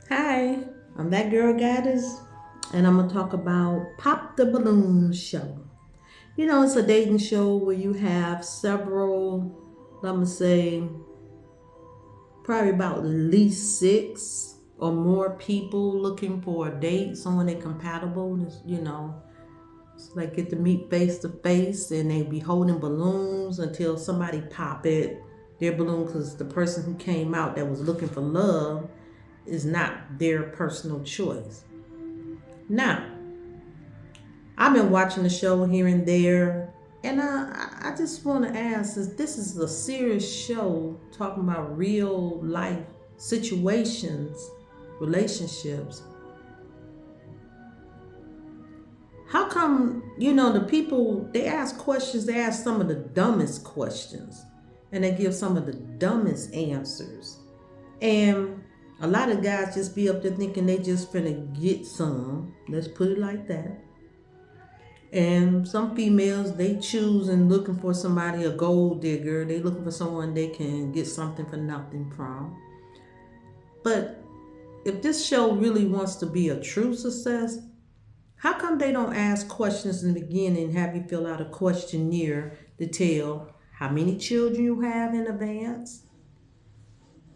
Hi, I'm that girl Goddess, and I'm gonna talk about Pop the Balloon Show. It's a dating show where you have several, let me say, probably about at least six or more people looking for a date, someone they compatible. It's like get to meet face to face, and they be holding balloons until somebody pop their balloon, because the person who came out that was looking for love is not their personal choice. Now, I've been watching the show here and there, and I just want to ask: this is a serious show talking about real life situations, relationships? How come the people they ask questions? They ask some of the dumbest questions, and they give some of the dumbest answers. And a lot of guys just be up there thinking they just finna get some. Let's put it like that. And some females, they choose and looking for somebody, a gold digger. They looking for someone they can get something for nothing from. But if this show really wants to be a true success, how come they don't ask questions in the beginning and have you fill out a questionnaire to tell how many children you have in advance?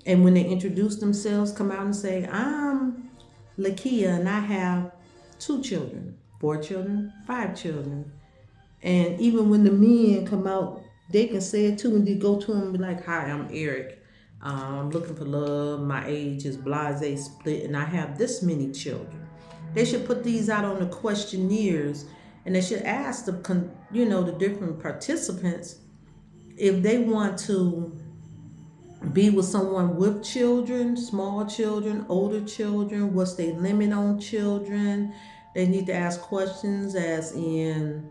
And when they introduce themselves, come out and say, I'm Lakia and I have two children, four children, five children. And even when the men come out, they can say it too, and they go to him and be like, "Hi, I'm Eric. I'm looking for love. My age is blase split, and I have this many children." They should put these out on the questionnaires, and they should ask the different participants if they want to be with someone with children, small children, older children. What's their limit on children? They need to ask questions as in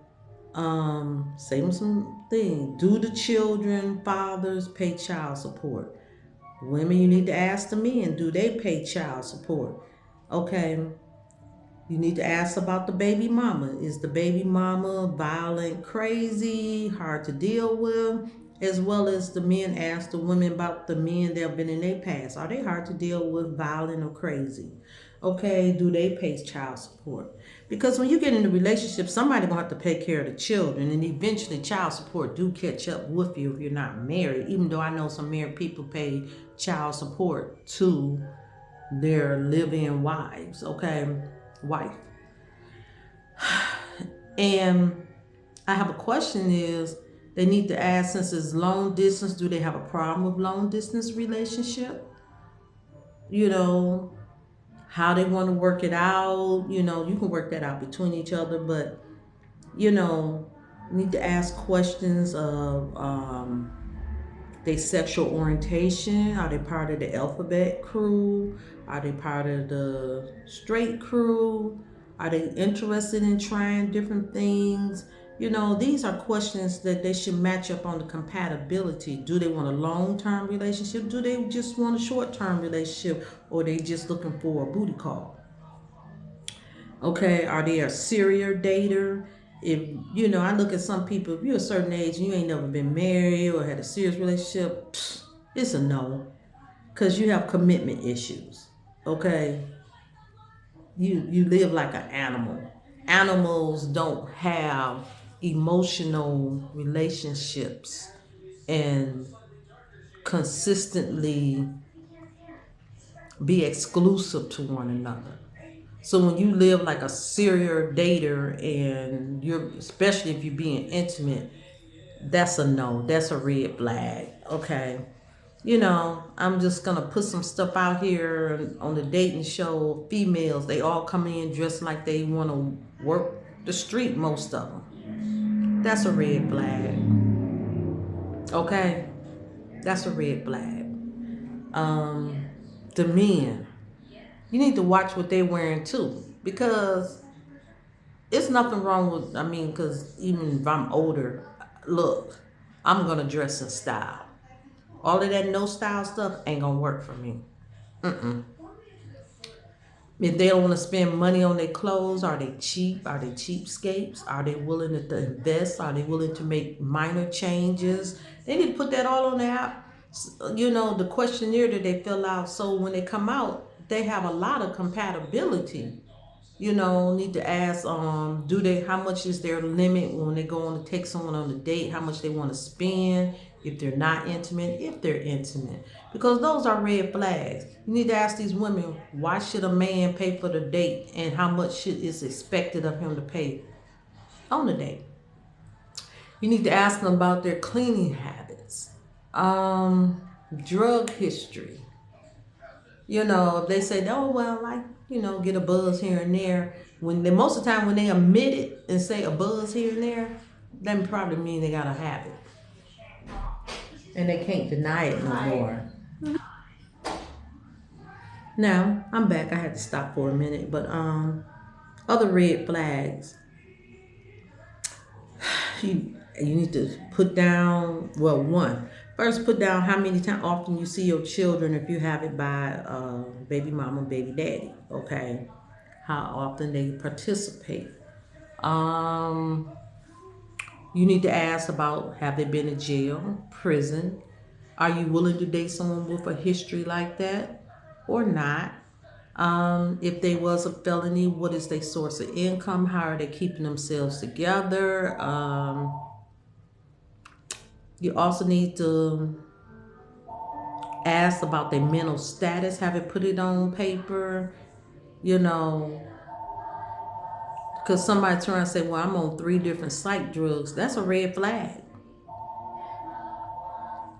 say them some things. Do the children fathers pay child support? Women, you need to ask the men, do they pay child support? Okay. You need to ask about the baby mama. Is the baby mama violent, crazy, hard to deal with? As well as the men ask the women about the men that have been in their past. Are they hard to deal with, violent or crazy? Okay, do they pay child support? Because when you get in a relationship, somebody gonna have to take care of the children, and eventually child support do catch up with you if you're not married. Even though I know some married people pay child support to their live-in wives. Okay, wife. And I have a question is they need to ask, since it's long distance, do they have a problem with long distance relationship? You know, how they want to work it out. You can work that out between each other, but you know, need to ask questions of their sexual orientation. Are they part of the alphabet crew? Are they part of the straight crew? Are they interested in trying different things? These are questions that they should match up on the compatibility. Do they want a long-term relationship? Do they just want a short-term relationship? Or they just looking for a booty call? Okay, are they a serial dater? If I look at some people, if you're a certain age and you ain't never been married or had a serious relationship, it's a no. Because you have commitment issues. Okay? You live like an animal. Animals don't have emotional relationships and consistently be exclusive to one another. So when you live like a serial dater and you're, especially if you're being intimate, that's a no. That's a red flag. Okay. I'm just gonna put some stuff out here on the dating show. Females, they all come in dressed like they want to work the street. Most of them. That's a red flag. Okay, that's a red flag. Um, the men, you need to watch what they're wearing too, because it's nothing wrong with. I mean, because even if I'm older, look, I'm gonna dress in style. All of that no style stuff ain't gonna work for me. Mm-mm. If they don't want to spend money on their clothes, are they cheap? Are they cheapskates? Are they willing to invest? Are they willing to make minor changes? They need to put that all on the app. The questionnaire that they fill out. So when they come out, they have a lot of compatibility. You know, need to ask, how much is their limit when they go on to take someone on a date, how much they want to spend, if they're not intimate, if they're intimate. Because those are red flags. You need to ask these women, why should a man pay for the date and how much is expected of him to pay on the date. You need to ask them about their cleaning habits, drug history. You know, if they say, oh, well, get a buzz here and there. Most of the time when they admit it and say a buzz here and there, that probably mean they got a habit. And they can't deny it no more. Now, I'm back. I had to stop for a minute. But other red flags. You need to put down, first put down how many times often you see your children if you have it by baby mama, baby daddy, okay? How often they participate. You need to ask about, have they been in jail, prison? Are you willing to date someone with a history like that or not? If they was a felony, what is their source of income? How are they keeping themselves together? You also need to ask about their mental status. Have it put it on paper, because somebody turn and say, well, I'm on 3 different psych drugs. That's a red flag.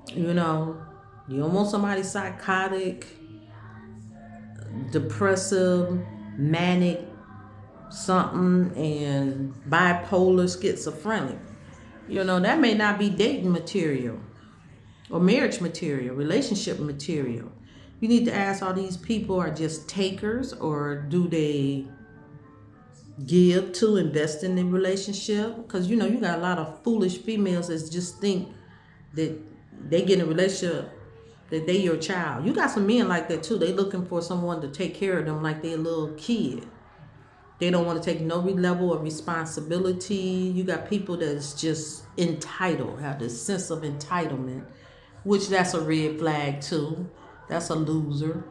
You don't want somebody psychotic, depressive, manic, something, and bipolar, schizophrenic. That may not be dating material or marriage material, relationship material. You need to ask, all these people are just takers, or do they give to invest in the relationship? Because you got a lot of foolish females that just think that they get in a relationship that they your child. You got some men like that too. They looking for someone to take care of them like they a little kid. They don't want to take no level of responsibility. You got people that's just entitled, have this sense of entitlement, which that's a red flag too. That's a loser.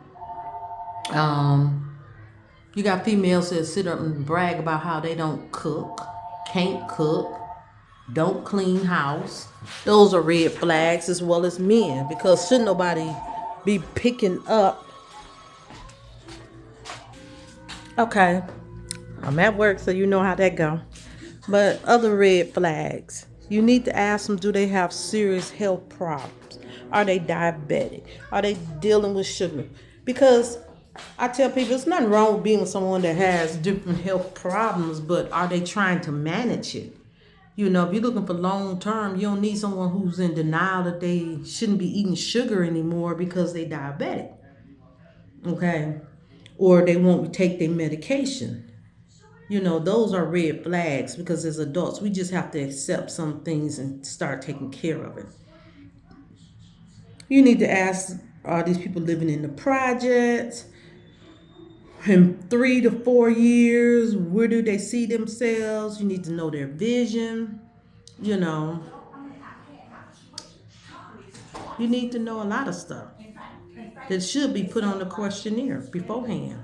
You got females that sit up and brag about how they don't cook, can't cook, don't clean house. Those are red flags, as well as men, because shouldn't nobody be picking up. Okay, I'm at work, so you know how that go. But other red flags, you need to ask them, do they have serious health problems? Are they diabetic? Are they dealing with sugar? Because I tell people, there's nothing wrong with being with someone that has different health problems, but are they trying to manage it? If you're looking for long term, you don't need someone who's in denial that they shouldn't be eating sugar anymore because they diabetic. Okay? Or they won't take their medication. Those are red flags, because as adults, we just have to accept some things and start taking care of it. You need to ask, are these people living in the projects? In 3 to 4 years, where do they see themselves? You need to know their vision. You need to know a lot of stuff that should be put on the questionnaire beforehand.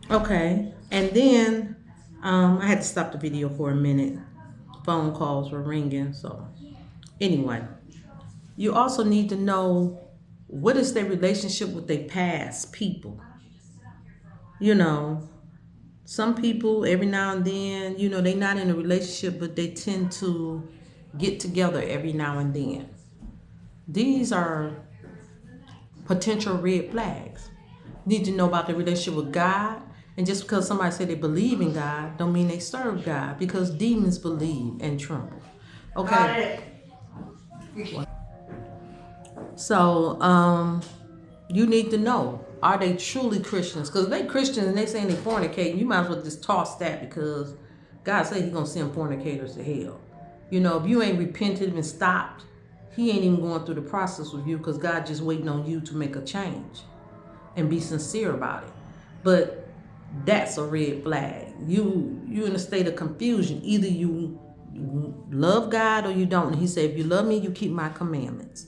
Okay, and then I had to stop the video for a minute. Phone calls were ringing, so anyway. You also need to know, what is their relationship with their past people. Some people, every now and then, they're not in a relationship, but they tend to get together every now and then. These are potential red flags. You need to know about their relationship with God. And just because somebody say they believe in God, don't mean they serve God, because demons believe and tremble. Okay. So, you need to know, are they truly Christians? Because if they Christians and they saying they fornicating, you might as well just toss that, because God said He's going to send fornicators to hell. If you ain't repented and stopped, He ain't even going through the process with you, because God just waiting on you to make a change and be sincere about it. But that's a red flag. You in a state of confusion. Either you love God or you don't. And He said, if you love me, you keep my commandments.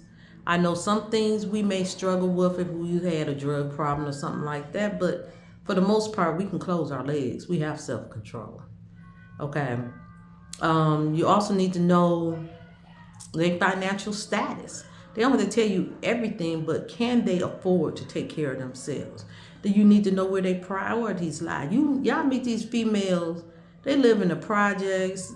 I know some things we may struggle with if we had a drug problem or something like that, but for the most part, we can close our legs. We have self-control. Okay. You also need to know their financial status. They don't have to tell you everything, but can they afford to take care of themselves? Do you need to know where their priorities lie? Y'all meet these females, they live in the projects,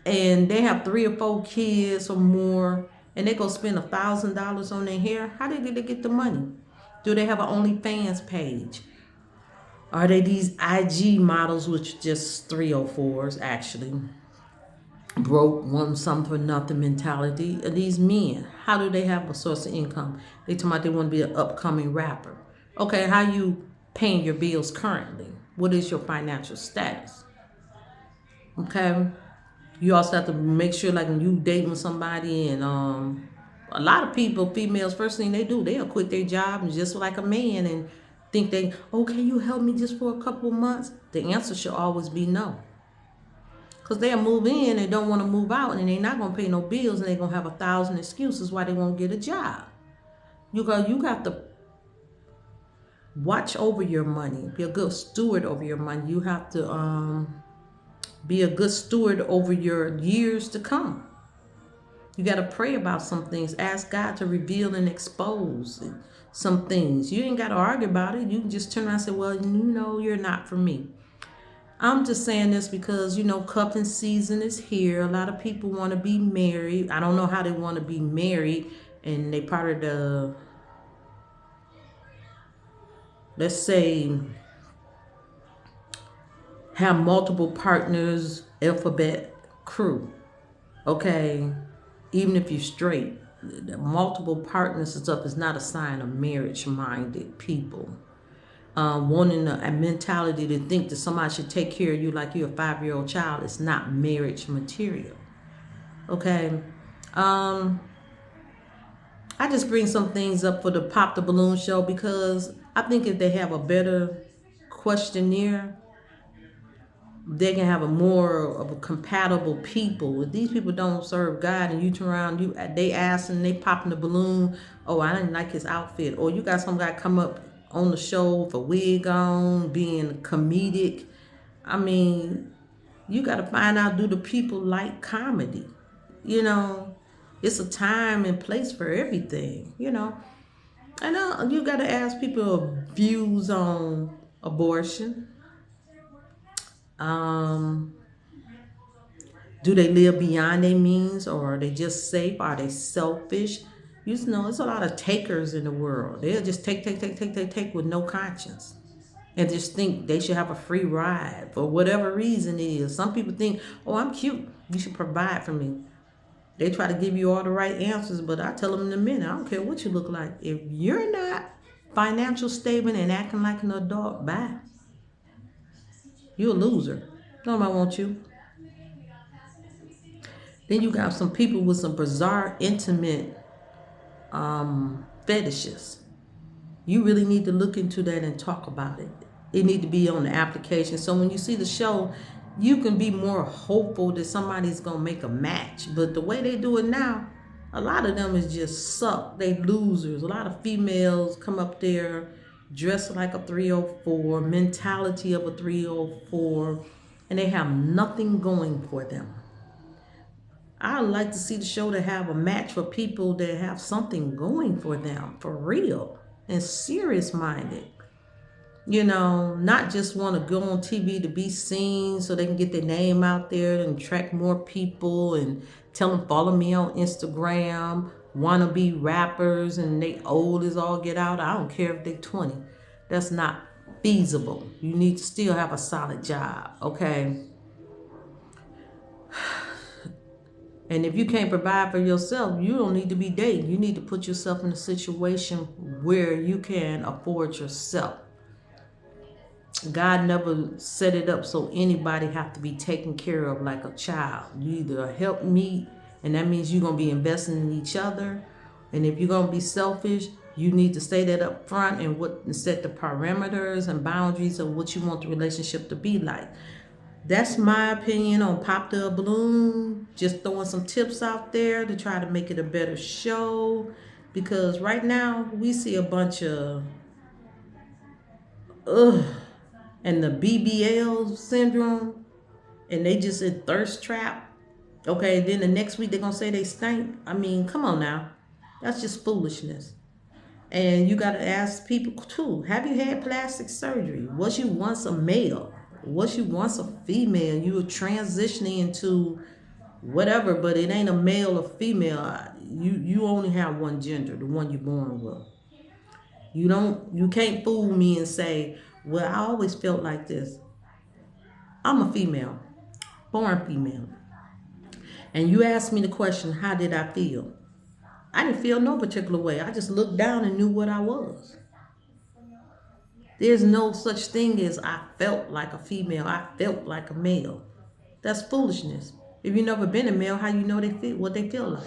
and they have 3 or 4 kids or more, and they go spend $1,000 on their hair. How did they get the money? Do they have an OnlyFans page? Are they these IG models, which just 304s actually? Broke, want something for nothing mentality. Are these men, how do they have a source of income? They talking about they want to be an upcoming rapper. Okay, how you paying your bills currently? What is your financial status? Okay, you also have to make sure, like when you dating somebody, and a lot of people, females, first thing they do, they'll quit their job and just like a man and think they, oh, can you help me just for a couple months? The answer should always be no. Because they'll move in and don't want to move out, and they're not going to pay no bills, and they're going to have 1,000 excuses why they won't get a job. You got to watch over your money. Be a good steward over your money. You have to be a good steward over your years to come. You got to pray about some things. Ask God to reveal and expose some things. You ain't got to argue about it. You can just turn around and say, well, you're not for me. I'm just saying this because, cuffing season is here. A lot of people want to be married. I don't know how they want to be married. And they part of the, let's say, have multiple partners, alphabet crew. Okay? Even if you're straight, multiple partners and stuff is not a sign of marriage-minded people. Wanting a mentality to think that somebody should take care of you like you're a 5-year-old child is not marriage material. Okay. I just bring some things up for the Pop the Balloon show because I think if they have a better questionnaire, they can have a more of a compatible people. If these people don't serve God and you turn around, they ask and they popping the balloon, oh, I didn't like his outfit. Or you got some guy come up on the show with a wig on, being comedic. I mean, you got to find out, do the people like comedy? It's a time and place for everything, I know you got to ask people views on abortion. Do they live beyond their means, or are they just safe? Are they selfish? There's a lot of takers in the world. They'll just take with no conscience and just think they should have a free ride for whatever reason it is. Some people think, oh, I'm cute, you should provide for me. They try to give you all the right answers, but I tell them in a minute, I don't care what you look like. If you're not financial stable and acting like an adult, bye. You're a loser. Nobody wants you. Then you got some people with some bizarre, intimate fetishes. You really need to look into that and talk about it. It need to be on the application. So when you see the show, you can be more hopeful that somebody's going to make a match. But the way they do it now, a lot of them is just suck. They losers. A lot of females come up there dressed like a 304, mentality of a 304, and they have nothing going for them. I like to see the show to have a match for people that have something going for them, for real, and serious-minded. Not just want to go on TV to be seen so they can get their name out there and attract more people and tell them, follow me on Instagram, want to be rappers, and they old as all get out. I don't care if they're 20. That's not feasible. You need to still have a solid job, okay? And if you can't provide for yourself, you don't need to be dating. You need to put yourself in a situation where you can afford yourself. God never set it up so anybody have to be taken care of like a child. You either help me, and that means you're going to be investing in each other. And if you're going to be selfish, you need to say that up front and set the parameters and boundaries of what you want the relationship to be like. That's my opinion on Pop the Balloon. Just throwing some tips out there to try to make it a better show. Because right now we see a bunch of ugh and the BBL syndrome, and they just in thirst trap. Okay, then the next week they're gonna say they stink. I mean, come on now. That's just foolishness. And you gotta ask people too, have you had plastic surgery? Was you once a male? Was you once a female? You were transitioning into whatever, but it ain't a male or female. You only have one gender, the one you're born with. You can't fool me and say, well, I always felt like this. I'm a female, born female. And you asked me the question, how did I feel? I didn't feel no particular way. I just looked down and knew what I was. There's no such thing as I felt like a female. I felt like a male. That's foolishness. If you've never been a male, how you know they feel what they feel like?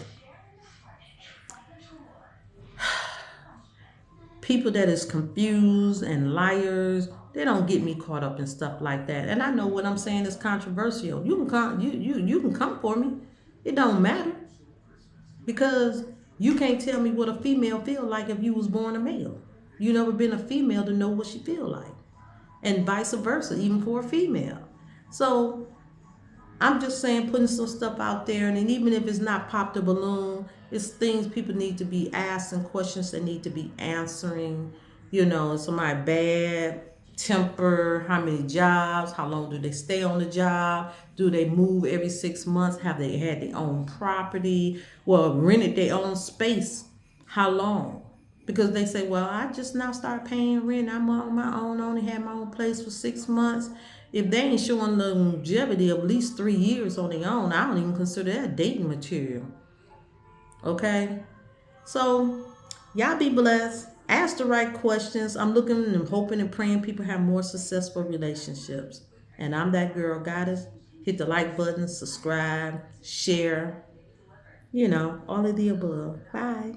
People that is confused and liars, they don't get me caught up in stuff like that. And I know what I'm saying is controversial. You can come for me. It don't matter. Because you can't tell me what a female feel like if you was born a male. You never been a female to know what she feel like. And vice versa, even for a female. So I'm just saying, putting some stuff out there, and even if it's not Pop the Balloon, it's things people need to be asking, questions they need to be answering. You know, somebody bad temper, how many jobs, how long do they stay on the job, do they move every 6 months, have they had their own property, well, rented their own space, how long? Because they say, well, I just now start paying rent, I'm on my own, only had my own place for 6 months. If they ain't showing the longevity of at least 3 years on their own, I don't even consider that dating material. Okay? So, y'all be blessed. Ask the right questions. I'm looking and hoping and praying people have more successful relationships. And I'm that girl, Goddess. Hit the like button, subscribe, share, all of the above. Bye.